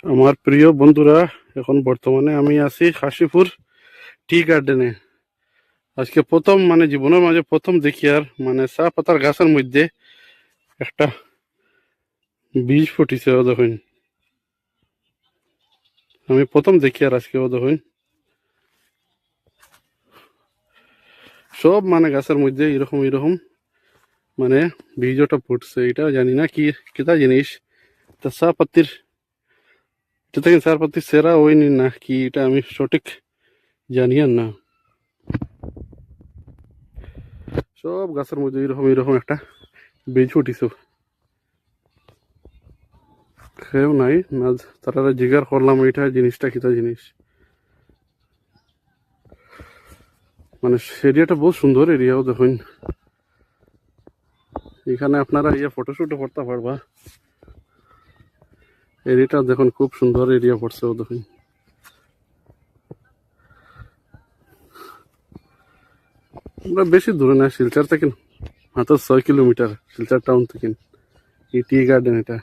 আমার প্রিয় বন্ধুরা, এখন বর্তমানে আমি আছি কাশীপুর টি গার্ডেনে। আজকে প্রথম জীবনের মাঝে প্রথম দেখি আর চা পাতার গাছের মধ্যে একটা বীজ ফুটিছে। ও দেখুন, আমি প্রথম দেখি আর আজকে ও দেখুন সব গাছের মধ্যে এরকম এরকম বীজ ওটা ফুটছে। এটা জানি না কি কিতা জিনিস। তা চা পাতির এটা থেকে চা পাতির সেরা হয়নি না কি, এটা আমি সঠিক জানি আর না। সব গাছের মধ্যে এরকম এরকম একটা বীজ ফুটিছে। খেয়েও নাই না, তারা জিজ্ঞাসা করলাম এটা জিনিসটা কিতা জিনিস। এরিয়াটা বহুত সুন্দর এরিয়াও দেখুন। এখানে আপনারা ফটোশুটও করতে পারবা। এরিয়াটা দেখুন, খুব সুন্দর এরিয়া পড়ছে। ও দেখুন, আমরা বেশি দূরে না, শিলচর থেকে মাত্র 6 কিলোমিটার শিলচর টাউন থেকে এই টি গার্ডেন এটা।